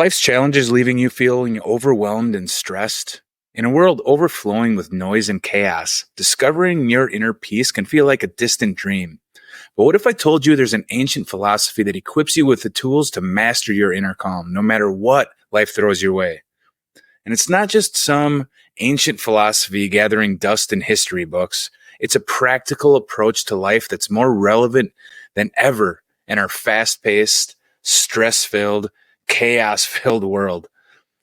Life's challenges leaving you feeling overwhelmed and stressed. In a world overflowing with noise and chaos, discovering your inner peace can feel like a distant dream. But what if I told you there's an ancient philosophy that equips you with the tools to master your inner calm, no matter what life throws your way? And it's not just some ancient philosophy gathering dust in history books. It's a practical approach to life that's more relevant than ever in our fast-paced, stress-filled, chaos-filled world.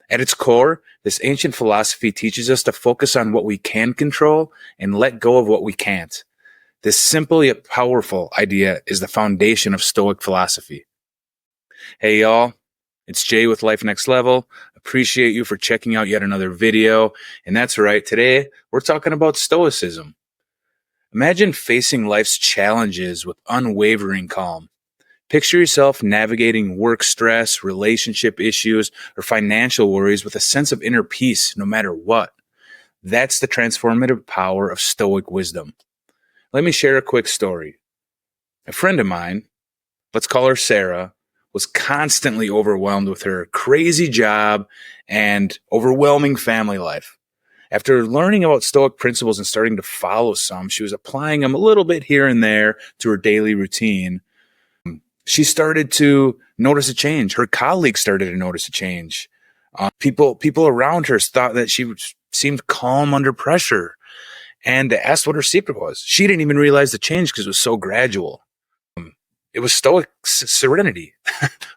At its core, this ancient philosophy teaches us to focus on what we can control and let go of what we can't. This simple yet powerful idea is the foundation of Stoic philosophy. Hey y'all, it's Jay with Life Next Level. Appreciate you for checking out yet another video. And that's right, today we're talking about Stoicism. Imagine facing life's challenges with unwavering calm. Picture yourself navigating work stress, relationship issues, or financial worries with a sense of inner peace no matter what. That's the transformative power of Stoic wisdom. Let me share a quick story. A friend of mine, let's call her Sarah, was constantly overwhelmed with her crazy job and overwhelming family life. After learning about Stoic principles and starting to follow some, she was applying them a little bit here and there to her daily routine. She started to notice a change. Her colleagues started to notice a change. People around her thought that she seemed calm under pressure, and they asked what her secret was. She didn't even realize the change because it was so gradual. It was Stoic serenity,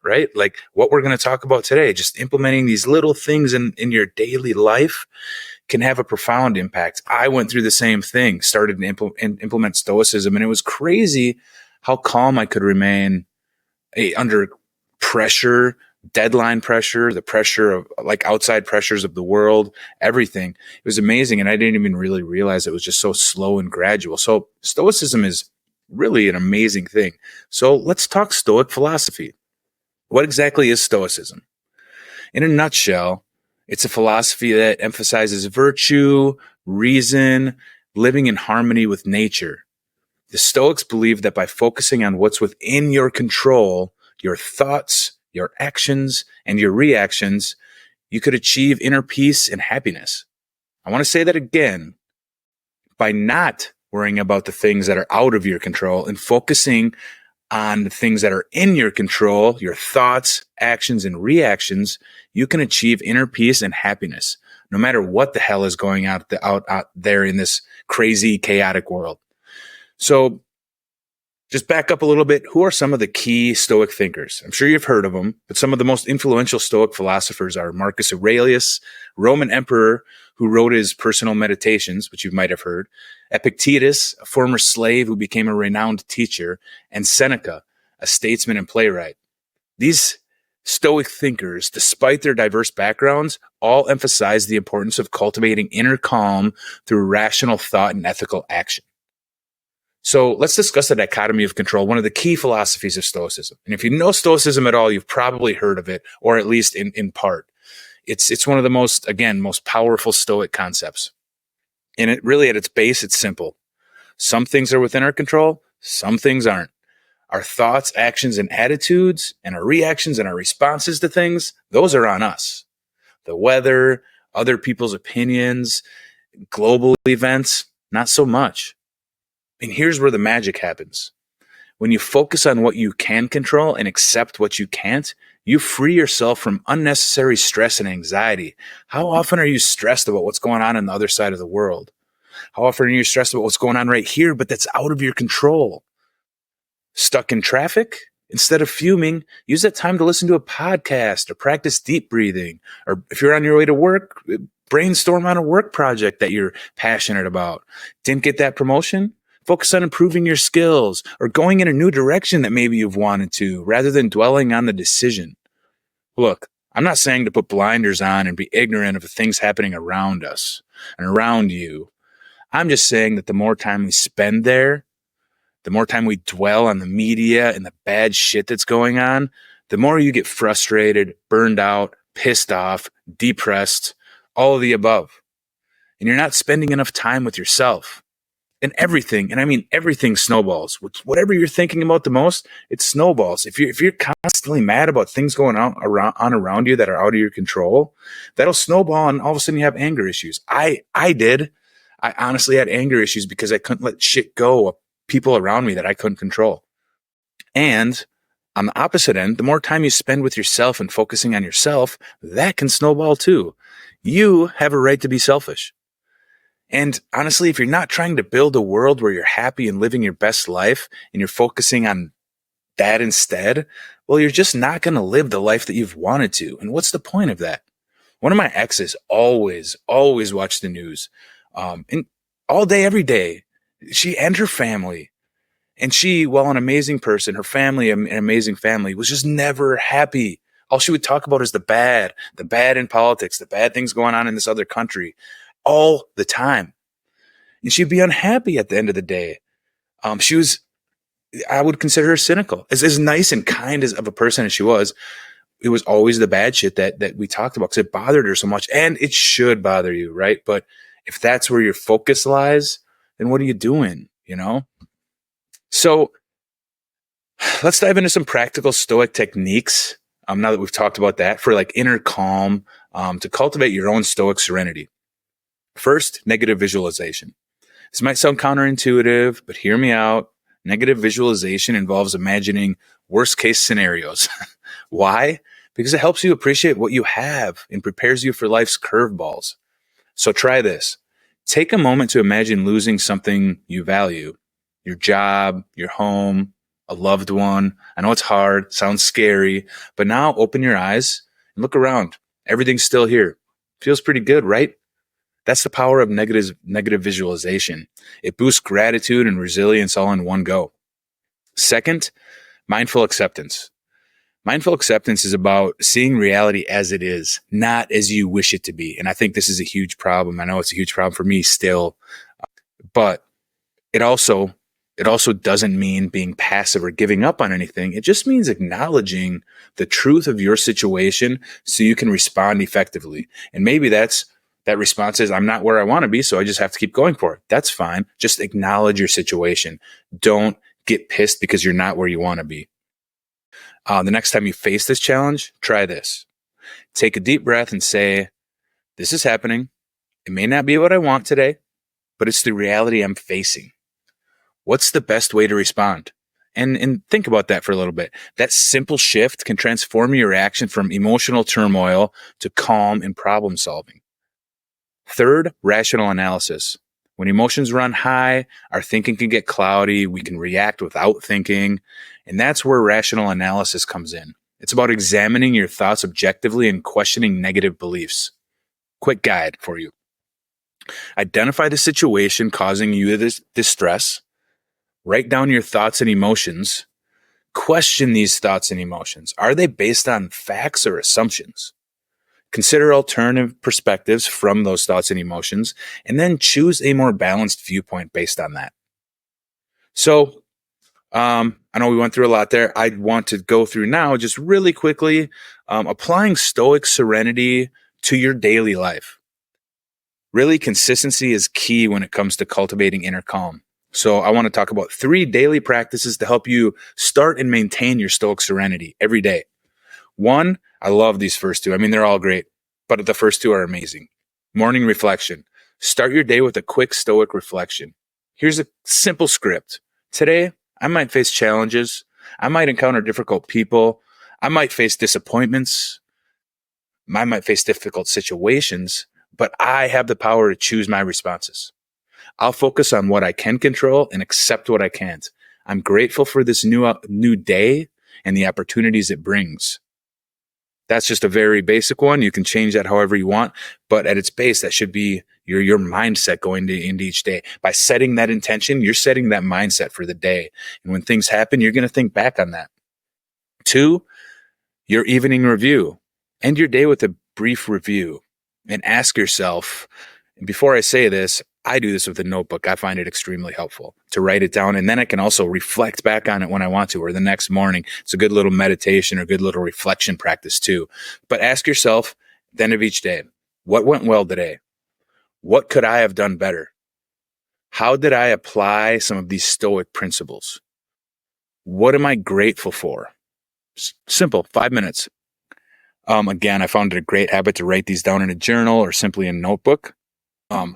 right? Like what we're going to talk about today. Just implementing these little things in your daily life can have a profound impact. I went through the same thing, started to implement Stoicism, and it was crazy how calm I could remain under pressure, deadline pressure, the pressure of like outside pressures of the world, everything. It was amazing. And I didn't even really realize it was just so slow and gradual. So Stoicism is really an amazing thing. So let's talk Stoic philosophy. What exactly is Stoicism? In a nutshell, it's a philosophy that emphasizes virtue, reason, living in harmony with nature. The Stoics believe that by focusing on what's within your control, your thoughts, your actions, and your reactions, you could achieve inner peace and happiness. I want to say that again. By not worrying about the things that are out of your control and focusing on the things that are in your control, your thoughts, actions, and reactions, you can achieve inner peace and happiness, no matter what the hell is going out there in this crazy, chaotic world. So just back up a little bit. Who are some of the key Stoic thinkers? I'm sure you've heard of them, but some of the most influential Stoic philosophers are Marcus Aurelius, Roman emperor who wrote his personal meditations, which you might have heard, Epictetus, a former slave who became a renowned teacher, and Seneca, a statesman and playwright. These Stoic thinkers, despite their diverse backgrounds, all emphasize the importance of cultivating inner calm through rational thought and ethical action. So let's discuss the dichotomy of control, one of the key philosophies of Stoicism. And if you know Stoicism at all, you've probably heard of it, or at least in part. It's one of the most powerful Stoic concepts. And it really, at its base, it's simple. Some things are within our control, some things aren't. Our thoughts, actions, and attitudes, and our reactions and our responses to things, those are on us. The weather, other people's opinions, global events, not so much. And here's where the magic happens. When you focus on what you can control and accept what you can't, you free yourself from unnecessary stress and anxiety. How often are you stressed about what's going on the other side of the world? How often are you stressed about what's going on right here, but that's out of your control? Stuck in traffic? Instead of fuming, use that time to listen to a podcast or practice deep breathing. Or if you're on your way to work, brainstorm on a work project that you're passionate about. Didn't get that promotion? Focus on improving your skills or going in a new direction that maybe you've wanted to, rather than dwelling on the decision. Look, I'm not saying to put blinders on and be ignorant of the things happening around us and around you. I'm just saying that the more time we spend there, the more time we dwell on the media and the bad shit that's going on, the more you get frustrated, burned out, pissed off, depressed, all of the above. And you're not spending enough time with yourself. And everything, and I mean everything, snowballs. Whatever you're thinking about the most, it snowballs. If you're constantly mad about things going on around you that are out of your control, that'll snowball, and all of a sudden you have anger issues. I did. I honestly had anger issues because I couldn't let shit go of people around me that I couldn't control. And on the opposite end, the more time you spend with yourself and focusing on yourself, that can snowball too. You have a right to be selfish. And honestly, if you're not trying to build a world where you're happy and living your best life and you're focusing on that instead, well, you're just not going to live the life that you've wanted to. And what's the point of that? One of my exes always watched the news, and all day, every day. She and her family, and she, while an amazing person, her family, an amazing family, was just never happy. All she would talk about is the bad in politics, the bad things going on in this other country all the time. And she'd be unhappy at the end of the day. I would consider her cynical. As nice and kind as of a person as she was, it was always the bad shit that we talked about because it bothered her so much. And it should bother you, right? But if that's where your focus lies, then what are you doing, you know? So let's dive into some practical Stoic techniques. Now that we've talked about that, for like inner calm, to cultivate your own Stoic serenity. First, negative visualization. This might sound counterintuitive, but hear me out. Negative visualization involves imagining worst case scenarios. Why? Because it helps you appreciate what you have and prepares you for life's curveballs. So try this. Take a moment to imagine losing something you value. Your job, your home, a loved one. I know it's hard, sounds scary, but now open your eyes and look around. Everything's still here. Feels pretty good, right? That's the power of negative visualization. It boosts gratitude and resilience all in one go. Second, mindful acceptance. Mindful acceptance is about seeing reality as it is, not as you wish it to be. And I think this is a huge problem. I know it's a huge problem for me still, but it also doesn't mean being passive or giving up on anything. It just means acknowledging the truth of your situation so you can respond effectively. And maybe that response is, I'm not where I want to be, so I just have to keep going for it. That's fine. Just acknowledge your situation. Don't get pissed because you're not where you want to be. The next time you face this challenge, try this. Take a deep breath and say, this is happening. It may not be what I want today, but it's the reality I'm facing. What's the best way to respond? And think about that for a little bit. That simple shift can transform your reaction from emotional turmoil to calm and problem solving. Third, rational analysis. When emotions run high, our thinking can get cloudy. We can react without thinking. And that's where rational analysis comes in. It's about examining your thoughts objectively and questioning negative beliefs. Quick guide for you. Identify the situation causing you this distress. Write down your thoughts and emotions. Question these thoughts and emotions. Are they based on facts or assumptions? Consider alternative perspectives from those thoughts and emotions, and then choose a more balanced viewpoint based on that. So, I know we went through a lot there. I want to go through now just really quickly, applying Stoic serenity to your daily life. Really, consistency is key when it comes to cultivating inner calm. So I want to talk about 3 daily practices to help you start and maintain your Stoic serenity every day. 1, I love these first 2. I mean, they're all great, but the first 2 are amazing. Morning reflection. Start your day with a quick Stoic reflection. Here's a simple script. Today, I might face challenges. I might encounter difficult people. I might face disappointments. I might face difficult situations, but I have the power to choose my responses. I'll focus on what I can control and accept what I can't. I'm grateful for this new day and the opportunities it brings. That's just a very basic one. You can change that however you want, but at its base, that should be your mindset going into each day. By setting that intention, you're setting that mindset for the day. And when things happen, you're going to think back on that. 2, your evening review. End your day with a brief review and ask yourself, and before I say this, I do this with a notebook. I find it extremely helpful to write it down. And then I can also reflect back on it when I want to, or the next morning. It's a good little meditation or good little reflection practice too. But ask yourself at the end of each day, what went well today? What could I have done better? How did I apply some of these Stoic principles? What am I grateful for? Simple, 5 minutes. Again, I found it a great habit to write these down in a journal or simply in a notebook.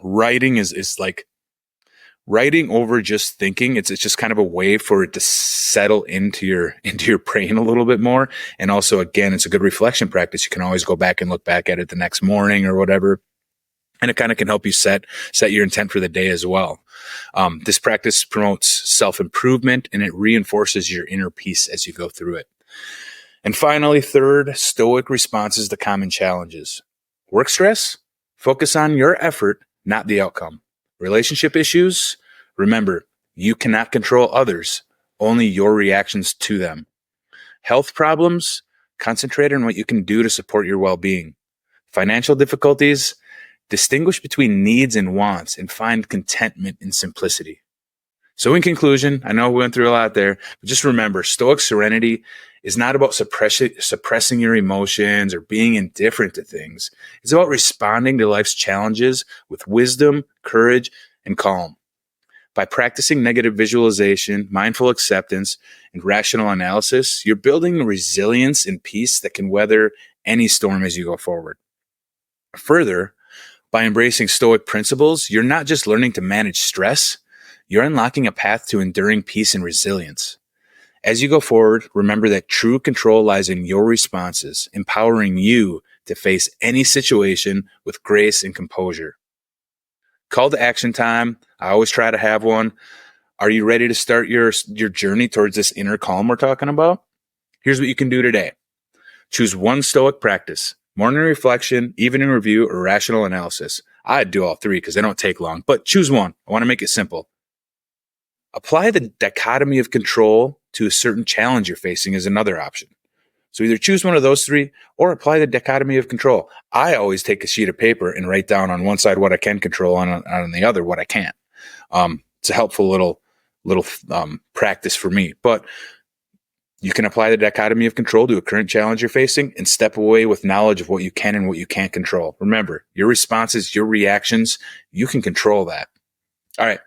Writing is like writing over just thinking. It's just kind of a way for it to settle into your brain a little bit more. And also, again, it's a good reflection practice. You can always go back and look back at it the next morning or whatever. And it kind of can help you set your intent for the day as well. This practice promotes self-improvement and it reinforces your inner peace as you go through it. And finally, third, Stoic responses to common challenges. Work stress, focus on your effort, not the outcome. Relationship issues, remember, you cannot control others, only your reactions to them. Health problems, concentrate on what you can do to support your well-being. Financial difficulties, distinguish between needs and wants and find contentment in simplicity. So in conclusion, I know we went through a lot there, but just remember, Stoic serenity is not about suppressing your emotions or being indifferent to things. It's about responding to life's challenges with wisdom, courage, and calm. By practicing negative visualization, mindful acceptance, and rational analysis, you're building resilience and peace that can weather any storm as you go forward. Further, by embracing Stoic principles, you're not just learning to manage stress, you're unlocking a path to enduring peace and resilience. As you go forward, remember that true control lies in your responses, empowering you to face any situation with grace and composure. Call to action time. I always try to have one. Are you ready to start your journey towards this inner calm we're talking about? Here's what you can do today. Choose one Stoic practice: morning reflection, evening review, or rational analysis. I'd do all three because they don't take long, but choose one. I want to make it simple. Apply the dichotomy of control to a certain challenge you're facing is another option. So either choose one of those three or apply the dichotomy of control. I always take a sheet of paper and write down on one side what I can control, on the other what I can't. It's a helpful little practice for me. But you can apply the dichotomy of control to a current challenge you're facing and step away with knowledge of what you can and what you can't control. Remember, your responses, your reactions, you can control that. All right.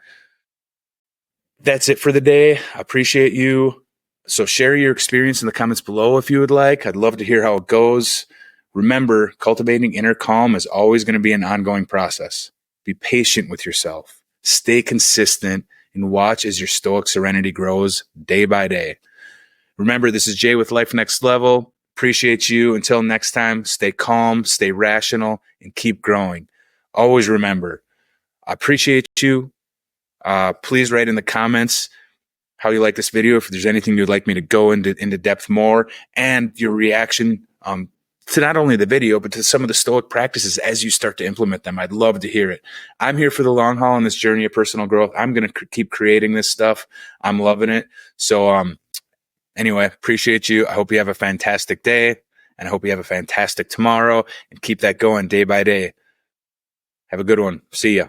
That's it for the day. I appreciate you. So share your experience in the comments below if you would like. I'd love to hear how it goes. Remember, cultivating inner calm is always going to be an ongoing process. Be patient with yourself. Stay consistent and watch as your Stoic serenity grows day by day. Remember, this is Jay with Life Next Level. Appreciate you. Until next time, stay calm, stay rational, and keep growing. Always remember, I appreciate you. Please write in the comments how you like this video, if there's anything you'd like me to go into depth more, and your reaction to not only the video, but to some of the Stoic practices as you start to implement them. I'd love to hear it. I'm here for the long haul on this journey of personal growth. I'm going to keep creating this stuff. I'm loving it. So anyway, appreciate you. I hope you have a fantastic day, and I hope you have a fantastic tomorrow, and keep that going day by day. Have a good one. See ya.